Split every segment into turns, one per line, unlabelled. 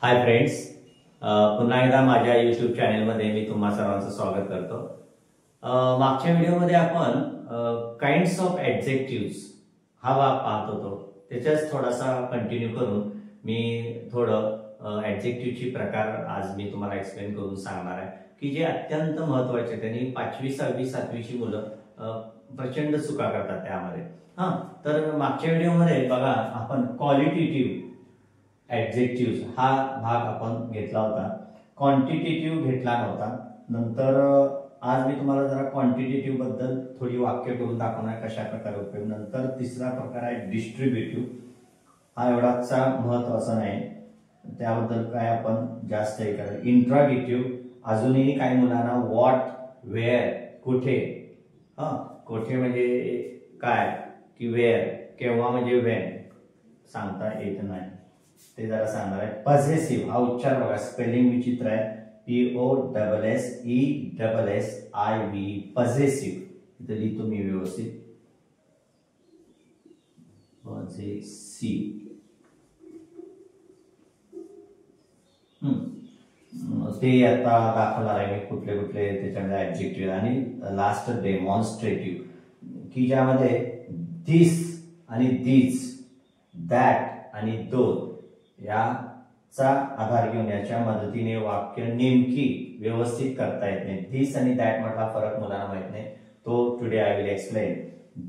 Hi friends, पुन्हा एकदा माझ्या YouTube चॅनलमध्ये मी तुम्हा सर्वांचं स्वागत करतो। मागच्या व्हिडिओमध्ये आपण काइंड्स ऑफ ॲडजेक्टिव्स हा भाग पाहत होतो। त्याच्याच थोडासा कंटिन्यू करून मी थोडं ॲडजेक्टिव्हची प्रकार आज मी तुम्हाला एक्सप्लेन करून सांगणार आहे की जे अत्यंत महत्त्वाचे। त्यांनी 5वी 6वी 7वी ची मुलं प्रचंड चुका करतात त्यामध्ये। तर मागच्या व्हिडिओमध्ये बघा आपण क्वालिटेटिव्ह ॲडजेक्टिव्स हा भाग आपण घेतला होता, क्वांटिटेटिव्ह घेतला नव्हता। नंतर आज मी तुम्हाला जरा क्वांटिटेटिव्ह बद्दल थोडी वाक्य करून दाखवणार कशा प्रकारे उपयोग। नंतर तिसरा प्रकार आहे डिस्ट्रीब्युटिव्ह, हा एवढाचा महत्त्वाचा नाही, त्याबद्दल काय आपण जास्त हे करा। इंट्रोगेटिव्ह, अजूनही काही मुलांना व्हॉट, वेअर, कुठे, कुठे म्हणजे काय की वेअर, केव्हा म्हणजे व्हेन सांगता येत नाही, ते जरा सांगणार आहे। पॉझेसिव्ह हा उच्चार बघा, स्पेलिंग विचित्र आहे, POSSESSIV, पॉझेसिव्ह। इथे लिहितो मी व्यवस्थित, पॉझेसिव्ह। ते आता दाखवणार आहे मी कुठले कुठले त्याच्यामध्ये ॲडजेक्टिव्ह। आणि लास्ट डेमॉन्स्ट्रेटिव्ह की ज्यामध्ये दिस आणि दीज, दॅट आणि दोज याचा आधार घेऊन याच्या मदतीने वाक्य नेमकी व्यवस्थित करता येत नाही। दिस आणि दॅट मधला फरक मुलांना माहित नाही, तो today I will explain.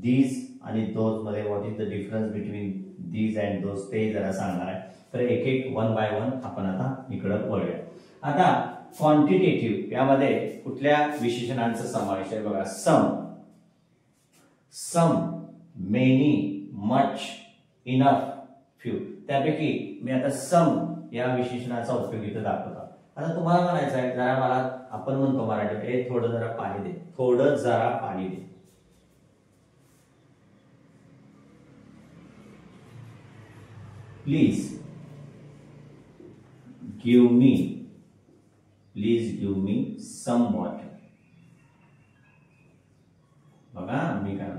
These आणि दोज मध्ये what is the difference between these and those ते जरा सांगणार आहे। तर एक एक वन बाय वन आपण आता इकडे वळूया। आता क्वांटिटेटिव्ह यामध्ये कुठल्या विशेषणांचा समावेश आहे बघा, सम, मेनी, मच, इनफ, फ्यू। त्यापैकी मी आता सम या विशेषणाचा उपयोग इथे दाखवतो। आता तुम्हाला म्हणायचं आहे जरा मला, आपण म्हणतो मराठीत थोडं जरा पाणी दे, थोडं जरा पाणी दे। Please give me some water. बघा मी काय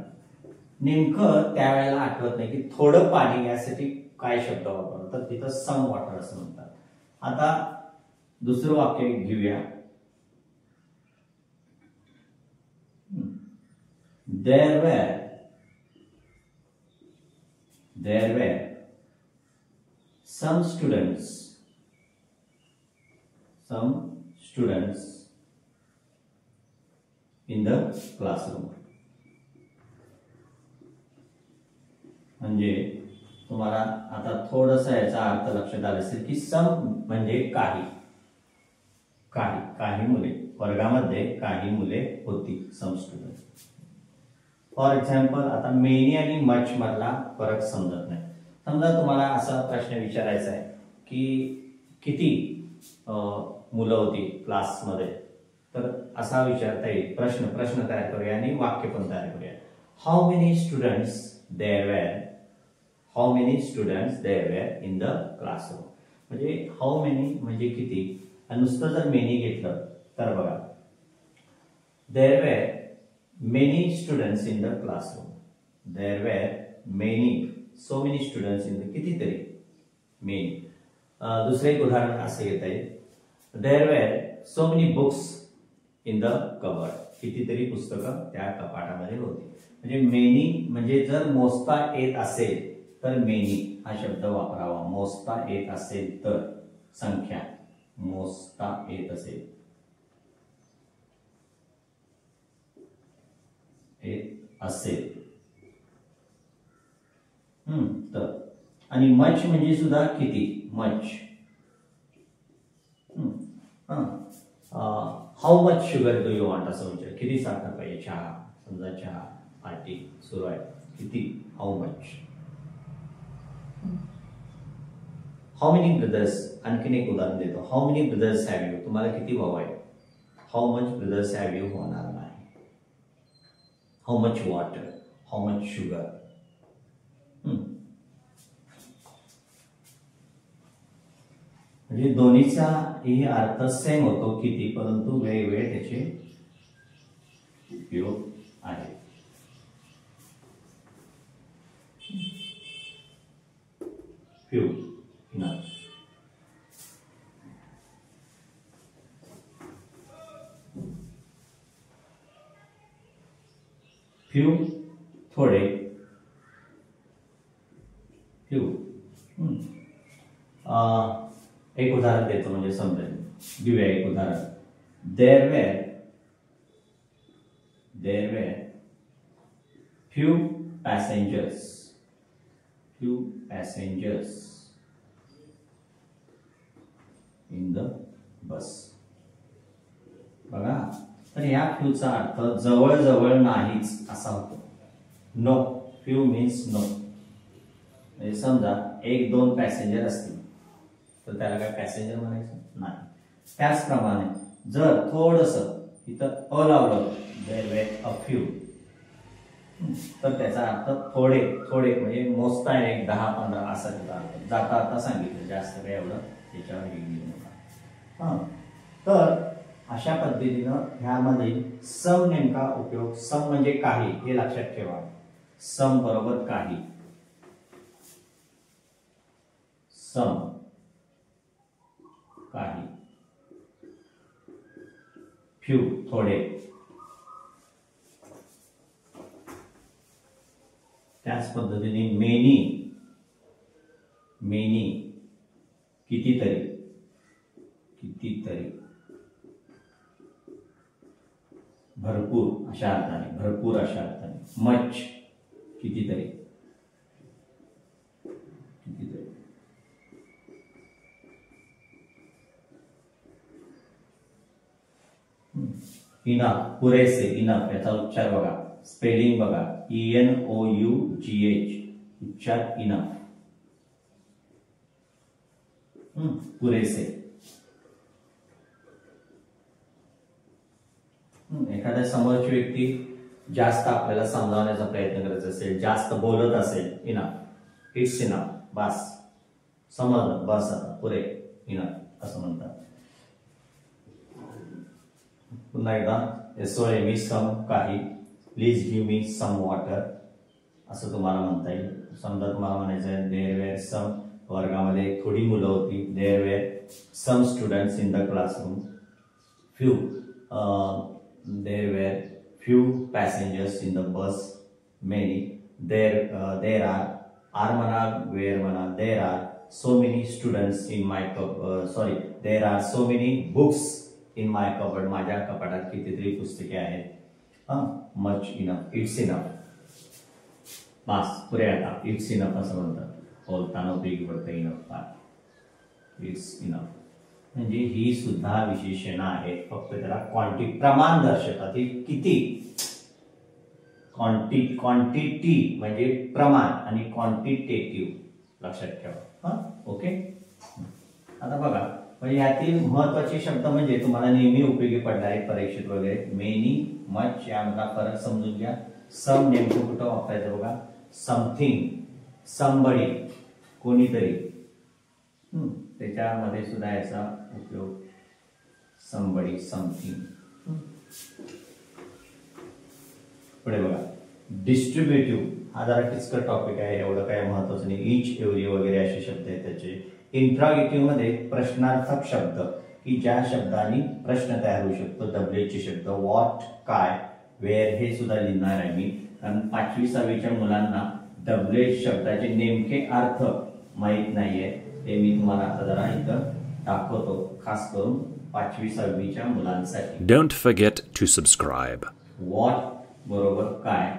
नेमकं त्यावेळेला आठवत नाही की थोडं पाणी घ्यायसाठी काय शब्द वापरतो, तर तिथं सम वॉटर असं म्हणतात। आता दुसरं वाक्य घेऊया, there were some students in the classroom। म्हणजे तुम्हाला आता थोडंसं याचा अर्थ लक्षात आला असेल की सम म्हणजे काही मुले, वर्गामध्ये काही मुले होती, सम स्टुडंट। फॉर एक्झाम्पल आता मेनी आणि मच मधला फरक समजत नाही। समजा तुम्हाला असा प्रश्न विचारायचा आहे की किती मुलं होती क्लासमध्ये, तर असा विचारता येईल, प्रश्न तयार करूया आणि वाक्य पण तयार करूया। How many students there were in the classroom. म्हणजे हाऊ मेनी म्हणजे किती, आणि नुसतं जर मेनी घेतलं तर बघा, there were many students in the classroom, there were so many students in the, कितीतरी, मेनी। दुसरे एक उदाहरण असे घेता येईल, there were so many books in the cupboard, कितीतरी पुस्तकं त्या कपाटामध्ये होती। म्हणजे मेनी म्हणजे जर मोजता येत असेल तर मेनी हा शब्द वापरावा, मोजता येत असेल तर, संख्या मोजता येत असेल, तर। आणि मच म्हणजे सुद्धा किती, much. How much sugar do you want असं विचार, किती साखर पाहिजे चहा, समजा चहा पार्टी सुरू आहे, किती, how much. How many brothers, आणखीन एक उदाहरण देतो, how many brothers have you, तुम्हाला किती भाऊ आहे, how much brothers have you होणार नाही। How much water, how much sugar. म्हणजे दोन्हीचा ही अर्थ सेम होतो, किती, परंतु वेगवेगळे त्याचे उपयोग आहेत। Few, enough. फ्यू थोडे, फ्यू. एक उदाहरण देतो म्हणजे समजेल. घेऊया एक उदाहरण. There were few passengers in the bus. बघा, तर या फ्यूचा अर्थ जवळजवळ नाहीच असा होतो. No, few means no. म्हणजे समजा 1-2 पॅसेंजर असतील तर त्याला काय पॅसेंजर म्हणायचं नाही. त्याचप्रमाणे जर थोडस इथं अ लावलं, देर वेर अ फ्यू, तर त्याचा अर्थ थोडे थोडे म्हणजे मोजता येईल 10-15 असा त्याचा अर्थ. जाता आता सांगितलं, जास्त काही एवढं त्याच्यावर हे घेऊ नका. तर अशा पद्धतीनं ह्यामध्ये सम नेमका उपयोग. सम म्हणजे काही, हे लक्षात ठेवा. सम बरोबर काही, सम काही, फ्यू थोडे. त्याच पद्धतीने मेनी कितीतरी, भरपूर अशा अर्थाने, मच कितीतरी. इनफ पुरेसे. इनफ याचा उच्चार बघा, स्पेलिंग बघा, ENOUGH, उच्चार इनफ. पुरेसे. एखाद्या समोरची व्यक्ती जास्त आपल्याला समजावण्याचा प्रयत्न करत असेल, जास्त बोलत असेल, इनफ, इट्स इनफ, बस, समजलं, बस आता पुरे, इनफ असं म्हणतात. पुन्हा एकदा, SOME सम काही, please give me some water असं तुम्हाला म्हणता येईल. समजा तुम्हाला म्हणायचं आहे देर वेर सम, वर्गामध्ये थोडी मुलं होती, there were some students in the classroom. Few, there were few passengers in the bus. Many, there are म्हणा, वेर म्हणा, there are so many students in my sorry, there are so many books in my cupboard, माझ्या कपाटात कितीतरी पुस्तके आहेत. Much enough, it's enough, बस पुरे आता, इट्स इनफ असं म्हणतात. बोलताना उपयोगी पडतं इनफ पार्ट, इट्स इनफ. म्हणजे ही सुद्धा विशेषणं आहेत, फक्त त्याला प्रमाण दर्शवतात. ही किती, क्वांटिटी म्हणजे प्रमाण आणि क्वांटिटेटिव्ह लक्षात ठेवा. ओके. आता बघा, म्हणजे यातील महत्वाचे शब्द म्हणजे तुम्हाला नेहमी उपयोगी पडणारे परीक्षेत वगैरे, मेनी, मच यामधला फरक समजून घ्या. सम नेमकं कुठं वापरायचं बघा, समथिंग, समबडी, कोणीतरी, त्याच्यामध्ये सुद्धा याचा उपयोग समबडी, समथिंग. पुढे बघा, डिस्ट्रीब्युटिव्ह, हा जरा किचकट टॉपिक आहे, एवढं काय महत्वाचं नाही. इच, एव्हरी वगैरे असे शब्द आहेत त्याचे. इंट्रॉगेटिव्ह मध्ये प्रश्नार्थक शब्द, की ज्या शब्दांनी प्रश्न तयार होऊ शकतो. डब्ल्यूचे शब्द, व्हॉट, काय, वेअर हे सुद्धा लिहिणार आहे मी, कारण 5वी-6वीच्या मुलांना डब्ल्यूएच शब्दाचे नेमके अर्थ माहित नाहीये. ते मी तुम्हाला आता जरा इथं दाखवतो, खास करून 5वी-6वीच्या मुलांसाठी.
Don't forget to subscribe.
What बरोबर काय,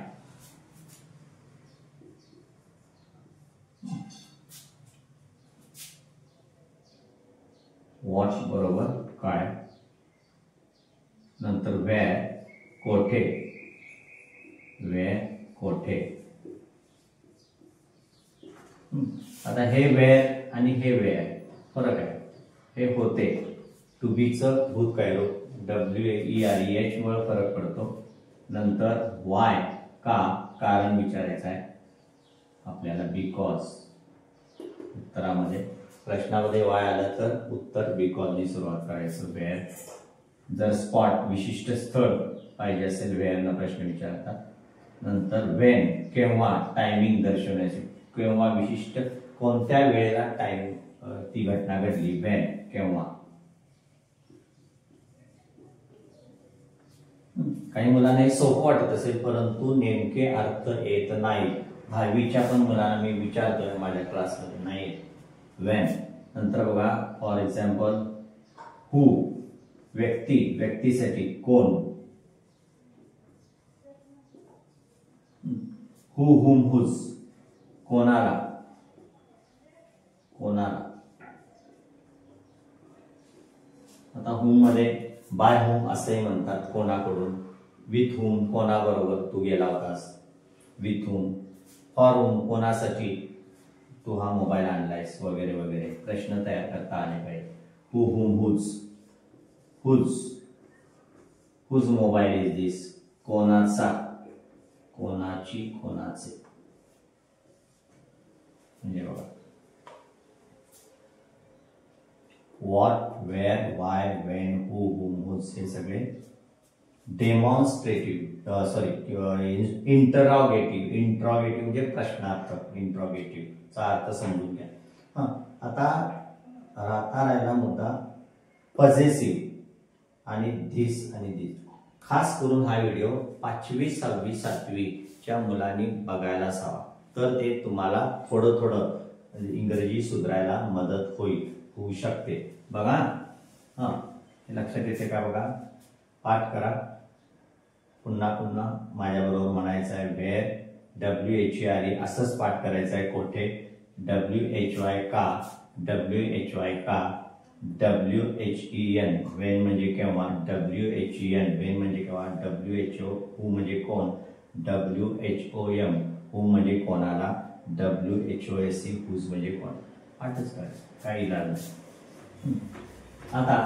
व्हॉट बरोबर काय, नंतर वेअर कोठे, वेअर कोठे. आता हे वेअर आणि हे वेअर फरक आहे. हे होते, टू बीचं भूतकाळ, WEREH मुळे फरक पडतो. नंतर वाय, का, कारण विचारायचं आहे आपल्याला, बिकॉज. उत्तरामध्ये प्रश्नामध्ये वाय आलं तर उत्तर बिकॉजनी सुरुवात करायचं. वेअर. जर स्पॉट, विशिष्ट स्थळ पाहिजे असेल, वेअरनं प्रश्न विचारतात. नंतर वेन, केव्हा, टायमिंग दर्शवण्याचे, केव्हा विशिष्ट कोणत्या वेळेला टाइम ती घटना घडली, वेन केव्हा. काही मुलांना हे सोपं वाटत असेल, परंतु नेमके अर्थ येत नाही. 10वीच्या पण मुलांना मी विचारतोय माझ्या क्लासमध्ये नाही येत. वेन नंतर बघा, फॉर एक्झाम्पल हू, व्यक्ती, व्यक्तीसाठी कोण. हू, हुम, हुज, कोणाला, कोणाला. आता हुम मध्ये बाय हुम असंही म्हणतात, कोणाकडून. विथ हुम, कोणाबरोबर तू गेला होतास, विथ हुम. फॉर हुम, कोणासाठी तू हा मोबाईल आणलायस, वगैरे वगैरे प्रश्न तयार करता आले पाहिजे. Who, whom, whose. Whose, whose mobile is this, कोणाचा, कोणाची, कोणाचे. म्हणजे बघा, what, where, why, when, who, whom, whose हे सगळे डेमॉन्स्ट्रेटिव्ह, इंटरॉगेटिव्ह. इंट्रॉगेटिव्ह म्हणजे प्रश्नार्थक. इंट्रॉगेटिव्ह चा अर्थ समजून घ्या. आता राहिला मुद्दा पॉझेसिव्ह आणि धिस आणि दिस. खास करून हा व्हिडिओ 5वी, 6वी, 7वीच्या मुलांनी बघायलाच हवा, तर ते तुम्हाला थोडं थोडं इंग्रजी सुधारायला मदत होऊ शकते. बघा, लक्षात येते का? बघा, पाठ करा. पुन्हा पुन्हा माझ्याबरोबर म्हणायचं आहे. वेअर, WHERE असंच पाठ करायचं आहे. कोठे, WHY का, WHY का, WHEN वेन म्हणजे केव्हा, WHEN वेन म्हणजे केव्हा, WHO हू म्हणजे कोण, WHOM हू म्हणजे कोणाला, WHOSE हुज म्हणजे कोण. पाठच करायचं, काही इलाज नाही. आता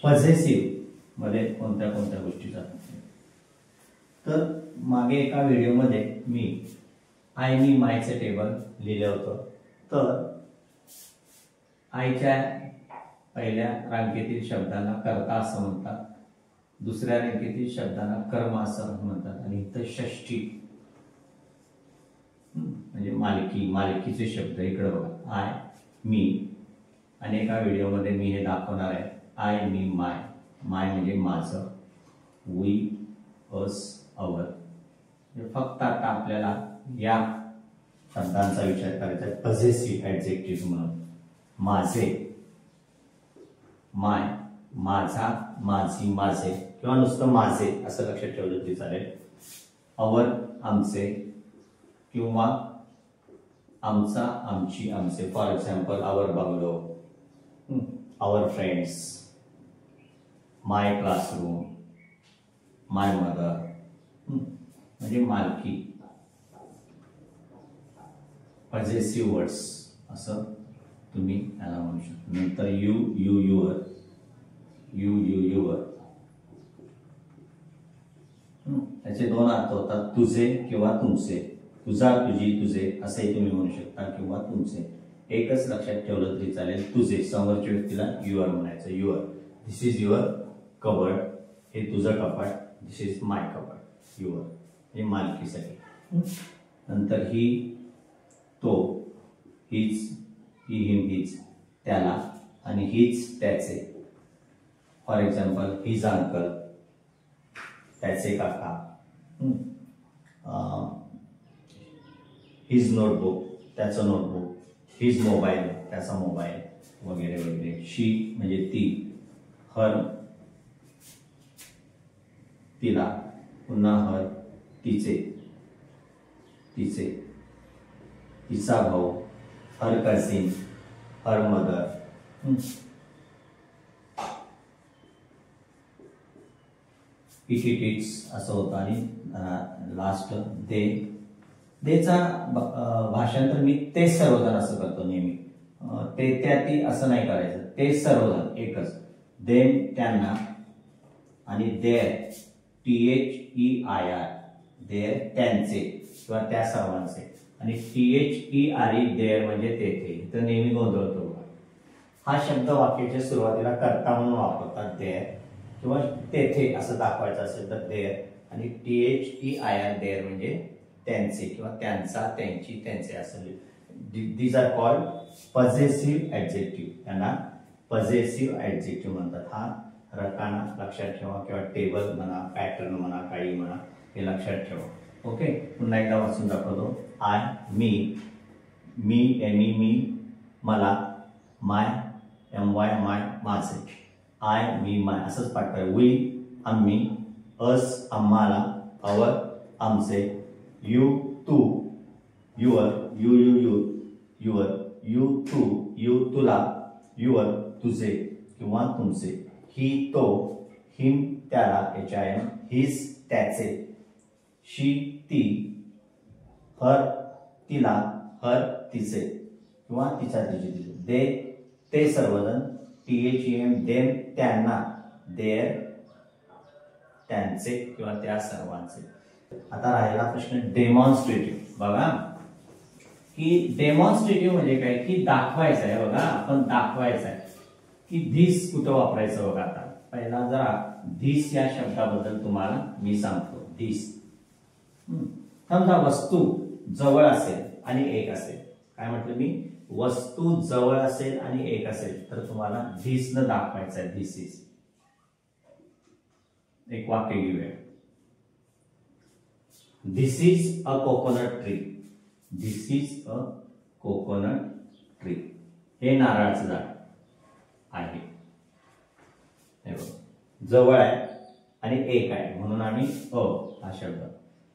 पॉझेसिव्ह मध्ये कोणत्या कोणत्या गोष्टी जातात, तर मागे एका व्हिडिओमध्ये मी आय, मी, मायचे टेबल लिहिलं होतं. तर आयच्या पहिल्या रांगेतील शब्दांना कर्ता असं म्हणतात, दुसऱ्या रांगेतील शब्दांना कर्म असं म्हणतात, आणि इथं षष्ठी म्हणजे मालकी, मालकीचे शब्द. इकडे बघा, आय, मी. आणि एका व्हिडिओमध्ये मी हे दाखवणार आहे. आय, मी, माय. माय म्हणजे माझं, वी, अस, अवर. फक्त आता आपल्याला या शब्दांचा विचार करायचा आहे पॉझेसिव्ह ऍडजेक्टिव्ह म्हणून. माझे, माय, माझा, माझी, माझे, किंवा नुसतं माझे असं लक्षात ठेवलं तरी चालेल. अवर, आमचे, किंवा आमचा, आमची, आमचे. For example, our bungalow, our friends, my classroom, my mother. म्हणजे मालकी, पॉझेसिव्ह वर्ड्स असं तुम्ही याला म्हणू शकता. नंतर you, you, your, you, you, your. त्याचे दोन अर्थ होतात, तुझे किंवा तुमचे. तुझा, तुझी, तुझे असंही तुम्ही म्हणू शकता, किंवा तुमचे. एकच लक्षात ठेवलं तरी चालेल, तुझे. समोरच्या व्यक्तीला युअर म्हणायचं. Your, this is your cupboard, हे तुझं कपाट, दिस इज माय कपाट. युअर हे मालकीसाठी. नंतर ही, तो, हीच, ही, हिम, हीच, त्याला, आणि हीच, त्याचे. फॉर एक्झाम्पल, हिज अंकल, त्याचे काका. हिज नोटबुक, त्याचं नोटबुक. हिज मोबाईल, त्याचा मोबाईल, वगैरे वगैरे. शी म्हणजे ती. हर, तिला. पुन्हा हर, तिचे, तिचे, तिचा भाऊ. Her cousin, her mother. It, it, it's असं होतं. आणि लास्ट दे. देचा भाषांतर मी ते सर्वजण असं करतो नेहमी. ते, त्या, ती असं नाही करायचं. ते सर्वजण एकच. देम, त्यांना. आणि देअर, THEIR, देअर, त्यांचे किंवा त्या सर्वांचे. आणि THERE, देअर म्हणजे तेथे. तर नेहमी गोंधळतो. हा शब्द वाक्याच्या सुरुवातीला कर्ता म्हणून वापरतात, देअर, किंवा तेथे असं दाखवायचं असेल तर देअर. आणि THEIR, देअर म्हणजे त्यांचे किंवा त्यांचा, त्यांची, त्यांचे असं. These are called possessive adjective. त्यांना पजेसिव्ह ऍडजेक्टिव्ह म्हणतात. हा रकाना लक्षात ठेवा किंवा टेबल म्हणा, पॅटर्न म्हणा, काही म्हणा, हे लक्षात ठेवा. ओके, पुन्हा एकदा वाचून दाखवतो. आय, मी, मी, मला, माय, माय, माझे. आय, मी, माय असंच पाठ करा. वी, आम्ही, अस, आम्हाला, अवर, आमचे, यू, तू, युअर, युअर, यू, तू, तुला, युअर, तुझे किंवा तुमचे, ही, तो, हिम, त्याला, HIM, हिज, त्याचे, शी, ती, हर, तिला, हर, तिचे किंवा तिचा, तिचे, दे, ते सर्वजण, THEM, देम, त्यांना, देअर, त्यांचे किंवा त्या सर्वांचे. आता राहिला प्रश्न डेमॉन्स्ट्रेटिव्ह. बघा की डेमॉन्स्ट्रेटिव्ह म्हणजे काय की दाखवायचं आहे. बघा आपण दाखवायचं आहे की धिस कुठं वापरायचं. बघा आता पहिला जरा धिस या शब्दाबद्दल तुम्हाला मी सांगतो. धिस, समजा वस्तू जवळ असेल आणि एक असेल. काय म्हटलं मी? वस्तू जवळ असेल आणि एक असेल तर तुम्हाला धिस न दाखवायचं आहे. This is. एक वाक्य घेऊया. This is a coconut tree. This is a coconut tree. हे नारळाचं झाड आहे. जवळ आहे आणि एक आहे म्हणून आम्ही हा शब्द.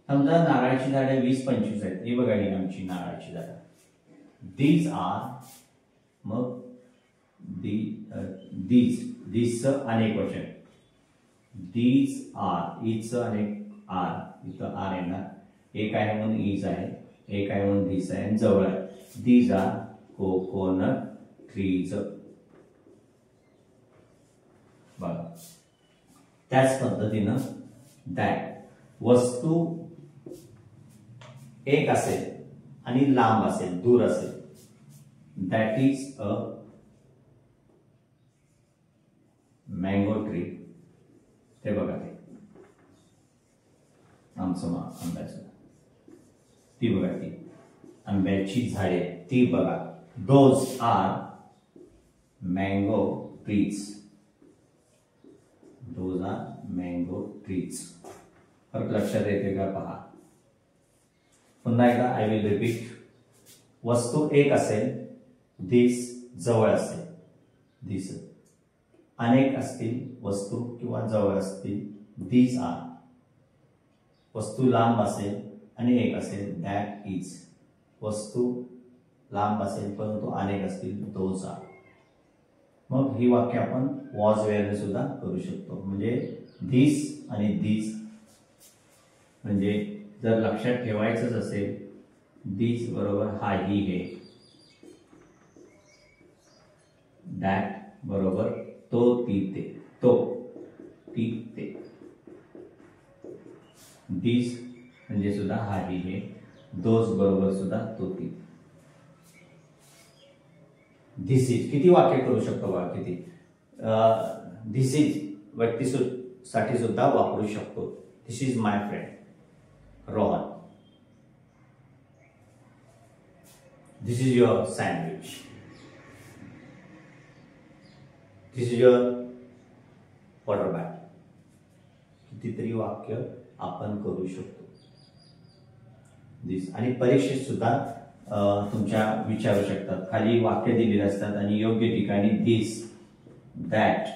समजा नारळाची झाडे 20-25 आहेत. ही बघा ही आमची नारळाची झाडं. These are, मग these अनेक वचन. These are, इच अनेक आर, इथं आर येणार. एक आहे म्हणून इज आहे, एक आहे म्हणून दिस आहे, जवळ आहे. These are coconut trees. बघा त्याच पद्धतीनं दॅट, वस्तू एक असेल आणि लांब असेल, दूर असेल, that is a mango tree. ते बघा ते आमचं आंब्याचं, ती बघा ती आंब्याची झाडे, ती बघा. Those are mango trees. Those are mango trees. फरक लक्षात येते का पहा. पुन्हा एकदा आय विल रिपीट. वस्तू एक असेल, दिस जवळ असेल, दिस. अनेक असतील वस्तू किंवा जवळ असतील, दीज आर. वस्तू लांब असेल आणि एक असेल, दॅट इज. वस्तू लांब असेल परंतु अनेक असतील, दोज आर. मग ही वाक्य आपण वॉज वेअरने सुद्धा करू शकतो. म्हणजे दिस आणि दीज, म्हणजे जर लक्षात ठेवायचंच असेल, दीज बरोबर हा ही हे, दॅट बरोबर तो ती ते, तो ती ते. दिस म्हणजे सुद्धा हा ही हे, दोज बरोबर सुद्धा तो ती. धिस इज किती वाक्य करू शकतो बघा किती. धिस इज व्यक्तीसाठी सुद्धा वापरू शकतो. This is my friend Rohan. This is your sandwich. This is your water bag. कितीतरी वाक्य आपण करू शकतो. दिस. आणि परीक्षेत सुद्धा तुमच्या विचारू शकतात. खाली वाक्य दिलेले असतात आणि योग्य ठिकाणी दिस, दॅट,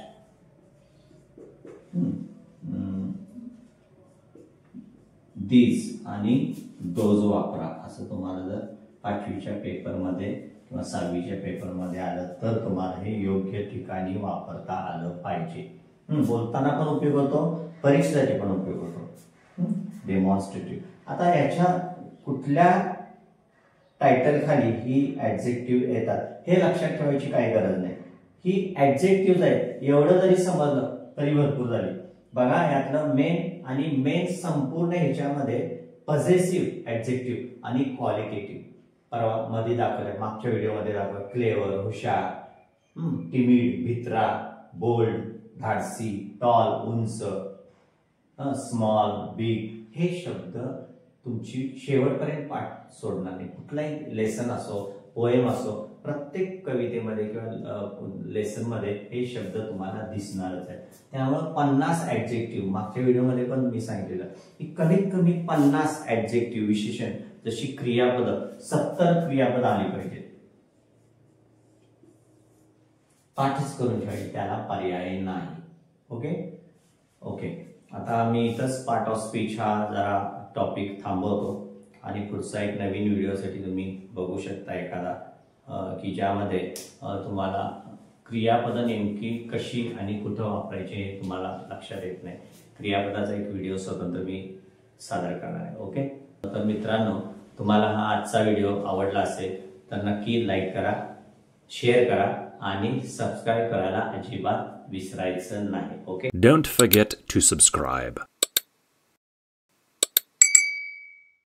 दिस आणि दोज वापरा. असं तुम्हाला जर 5वीच्या पेपरमध्ये किंवा 6वीच्या पेपरमध्ये आलं तर तुम्हाला हे योग्य ठिकाणी वापरता आलं पाहिजे. बोलताना पण उपयोग होतो, परीक्षेसाठी पण उपयोग होतो. डेमॉन्स्ट्रेटिव्ह. आता याच्या कुठल्या टायटल खाली ही ऍडजेक्टिव्ह येतात हे लक्षात ठेवायची काही गरज नाही. ही ऍडजेक्टिव्ह आहेत एवढं जरी समजलं तरी भरपूर झाली. बघा यातलं मेन आणि मेन संपूर्ण ह्याच्यामध्ये पजेसिव्ह ऍडजेक्टिव्ह आणि क्वालिटेटिव्ह परवा मध्ये दाखवलंय, मागच्या व्हिडिओमध्ये दाखवलं. क्लेवर, हुशार, टिमिड, भित्रा, बोल्ड, धाडसी, टॉल, उंच, स्मॉल, बिग, हे शब्द तुमची शेवटपर्यंत पाठ सोडणार नाही. कुठलाही लेसन असो, पोएम असो, प्रत्येक कवितेमध्ये किंवा लेसन मध्ये हे शब्द तुम्हाला दिसणारच आहे. त्यामुळे 50 ऍडजेक्टिव्ह, मागच्या व्हिडिओमध्ये पण मी सांगितलेलं की कमीत कमी 50 ऍडजेक्टिव्ह, विशेषण जशी क्रियापद 70 क्रियापद आली पाहिजेत. पाठच करून ठेवायची, त्याला पर्याय नाही. ओके. आता मी इथंच पार्ट ऑफ स्पीच हा जरा टॉपिक थांबवतो आणि पुढचा एक नवीन व्हिडिओसाठी तुम्ही बघू शकता एखादा की ज्यामध्ये तुम्हाला क्रियापद नेमकी कशी आणि कुठं वापरायची हे तुम्हाला लक्षात येत नाही. क्रियापदाचा एक व्हिडिओ स्वतंत्र मी सादर करणार आहे. ओके. तर मित्रांनो, तुम्हाला हा आजचा व्हिडिओ आवडला असेल तर नक्की लाईक करा, शेअर करा आणि सबस्क्राईब करायला अजिबात विसरायचं नाही. Okay.
Don't forget to subscribe.